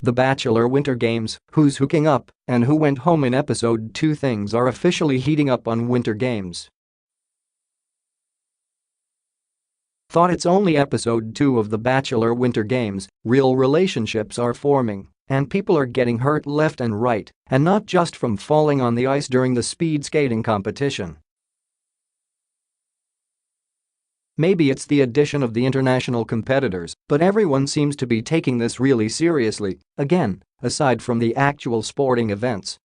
The Bachelor Winter Games, Who's Hooking Up, and Who Went Home in Episode 2. Things are officially heating up on Winter Games. Thought it's only Episode 2 of The Bachelor Winter Games, real relationships are forming, and people are getting hurt left and right, and not just from falling on the ice during the speed skating competition. Maybe it's the addition of the international competitors, but everyone seems to be taking this really seriously, again, aside from the actual sporting events.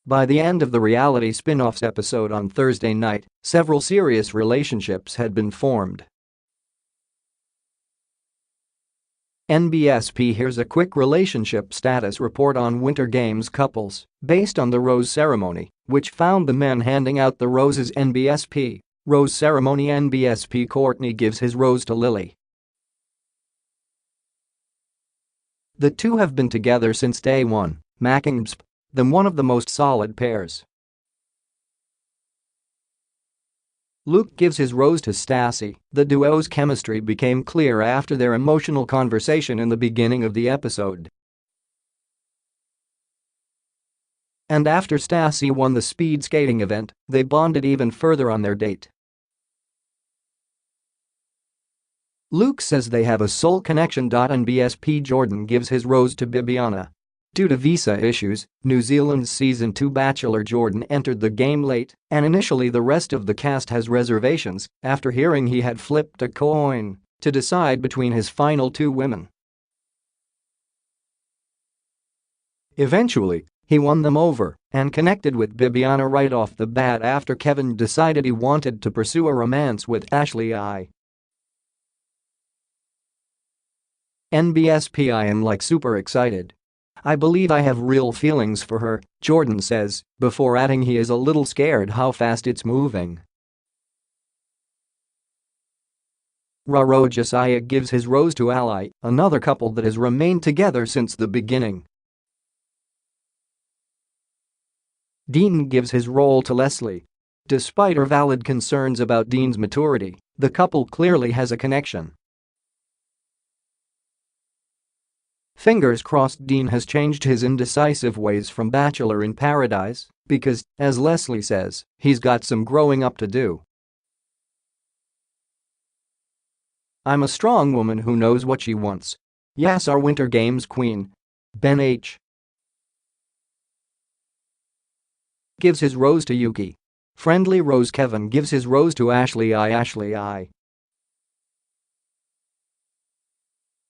By the end of the reality spin-offs episode on Thursday night, several serious relationships had been formed. NBSP Here's a quick relationship status report on Winter Games couples, based on the rose ceremony, which found the men handing out the roses. NBSP. Rose ceremony. NBSP Courtney gives his rose to Lily. The two have been together since day one, makingnbsp, them one of the most solid pairs. Luke gives his rose to Stassi. The duo's chemistry became clear after their emotional conversation in the beginning of the episode. And after Stassi won the speed skating event, they bonded even further on their date. Luke says they have a soul connection. NBSP Jordan gives his rose to Bibiana. Due to visa issues, New Zealand's Season 2 Bachelor Jordan entered the game late, and initially the rest of the cast has reservations after hearing he had flipped a coin to decide between his final two women. Eventually, he won them over and connected with Bibiana right off the bat after Kevin decided he wanted to pursue a romance with Ashley I.nbsp. I am super excited. I believe I have real feelings for her, Jordan says, before adding he is a little scared how fast it's moving. Ruh-roh Josiah gives his rose to Ally, another couple that has remained together since the beginning. Dean gives his role to Lesley. Despite her valid concerns about Dean's maturity, the couple clearly has a connection. Fingers crossed Dean has changed his indecisive ways from Bachelor in Paradise, because, as Lesley says, he's got some growing up to do. I'm a strong woman who knows what she wants. Yasss, our Winter Games queen. Benoit gives his rose to Yuki. Friendly Rose Kevin gives his rose to Ashley I.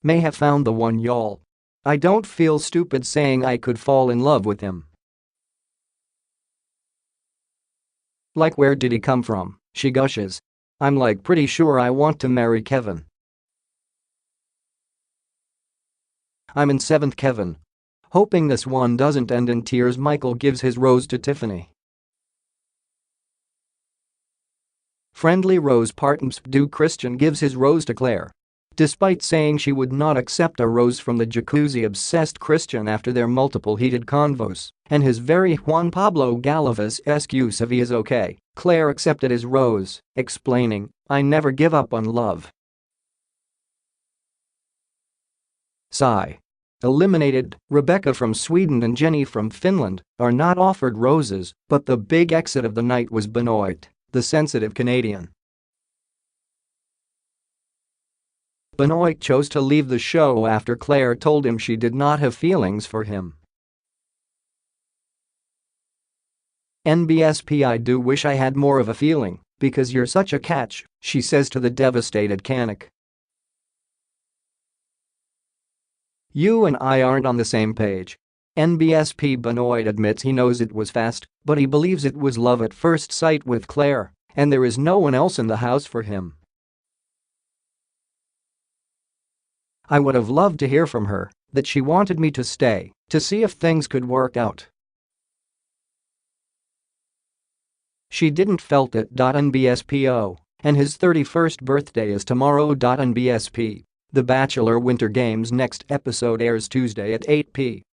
May have found the one, y'all. I don't feel stupid saying I could fall in love with him. Like, where did he come from? She gushes. I'm pretty sure I want to marry Kevin. I'm in 7th Kevin. Hoping this one doesn't end in tears. Michael gives his rose to Tiffany. Friendly Rose partnbsp. Christian gives his rose to Clare. Despite saying she would not accept a rose from the jacuzzi-obsessed Christian after their multiple heated convos and his very Juan Pablo Galavis-esque use of "he is okay," Clare accepted his rose, explaining, "I never give up on love." Sigh. Eliminated, Rebecca from Sweden and Jenny from Finland are not offered roses, but the big exit of the night was Benoit, the sensitive Canadian. Benoit chose to leave the show after Clare told him she did not have feelings for him. NBSP. I do wish I had more of a feeling, because you're such a catch, she says to the devastated Canuck. You and I aren't on the same page. NBSP. Benoit admits he knows it was fast, but he believes it was love at first sight with Clare, and there is no one else in the house for him. I would have loved to hear from her that she wanted me to stay, to see if things could work out. She didn't felt it. NBSP. And his 31st birthday is tomorrow. NBSP. The Bachelor Winter Games next episode airs Tuesday at 8 p.m.